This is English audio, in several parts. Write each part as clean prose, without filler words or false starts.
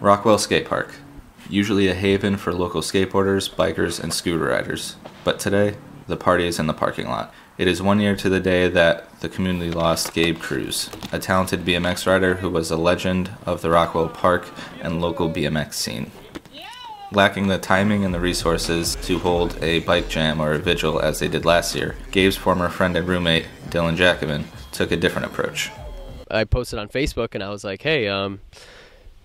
Rockwell Skate Park, usually a haven for local skateboarders, bikers, and scooter riders. But today, the party is in the parking lot. It is 1 year to the day that the community lost Gabe Cruz, a talented BMX rider who was a legend of the Rockwell Park and local BMX scene. Lacking the timing and the resources to hold a bike jam or a vigil as they did last year, Gabe's former friend and roommate, Dylan Jacobin, took a different approach. I posted on Facebook and I was like, hey,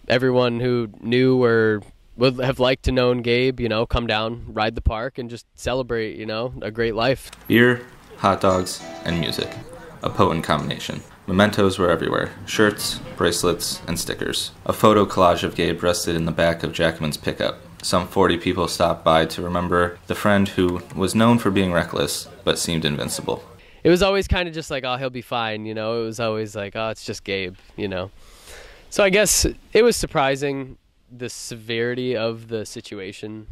everyone who knew or would have liked to known Gabe, come down, ride the park, and just celebrate, a great life. Beer, hot dogs, and music. A potent combination. Mementos were everywhere. Shirts, bracelets, and stickers. A photo collage of Gabe rested in the back of Jacobin's pickup. Some 40 people stopped by to remember the friend who was known for being reckless, but seemed invincible. It was always kind of just like, oh, he'll be fine, It was always like, oh, it's just Gabe, So I guess it was surprising, the severity of the situation.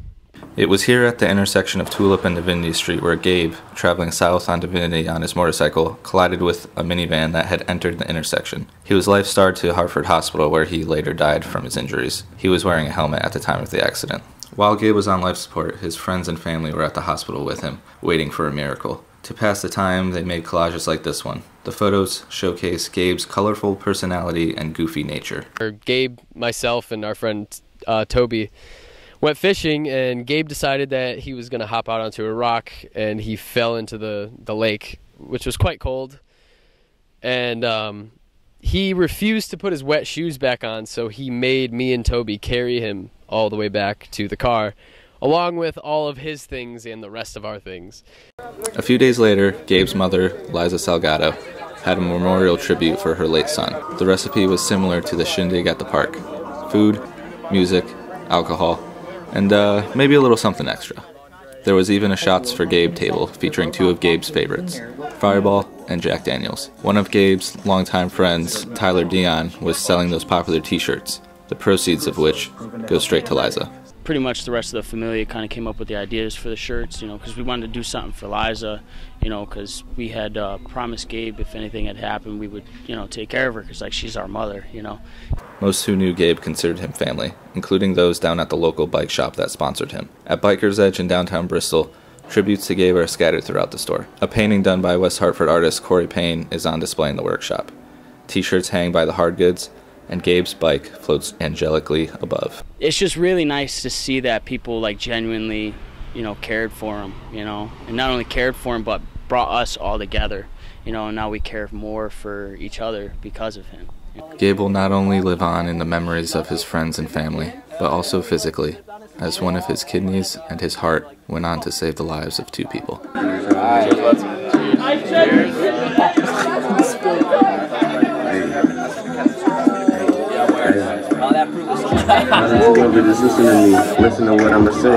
It was here at the intersection of Tulip and Divinity Street where Gabe, traveling south on Divinity on his motorcycle, collided with a minivan that had entered the intersection. He was life-starred to Hartford Hospital where he later died from his injuries. He was wearing a helmet at the time of the accident. While Gabe was on life support, his friends and family were at the hospital with him, waiting for a miracle. To pass the time, they made collages like this one. The photos showcase Gabe's colorful personality and goofy nature. Gabe, myself, and our friend Toby went fishing, and Gabe decided that he was going to hop out onto a rock, and he fell into the lake, which was quite cold. And he refused to put his wet shoes back on, so he made me and Toby carry him all the way back to the car, along with all of his things and the rest of our things. A few days later, Gabe's mother, Liza Salgado, had a memorial tribute for her late son. The recipe was similar to the shindig at the park. Food, music, alcohol, and maybe a little something extra. There was even a shots for Gabe table featuring two of Gabe's favorites, Fireball and Jack Daniels. One of Gabe's longtime friends, Tyler Dion, was selling those popular t-shirts, the proceeds of which go straight to Liza. Pretty much the rest of the familia kind of came up with the ideas for the shirts, because we wanted to do something for Liza, because we had promised Gabe if anything had happened, we would, take care of her, because she's our mother, Most who knew Gabe considered him family, including those down at the local bike shop that sponsored him. At Biker's Edge in downtown Bristol, tributes to Gabe are scattered throughout the store. A painting done by West Hartford artist Corey Payne is on display in the workshop. T-shirts hang by the hard goods, and Gabe's bike floats angelically above. It's just really nice to see that people genuinely, cared for him, and not only cared for him, but brought us all together, and now we care more for each other because of him. Gabe will not only live on in the memories of his friends and family, but also physically, as one of his kidneys and his heart went on to save the lives of two people. Just listen to me. Listen to what I'm gonna say.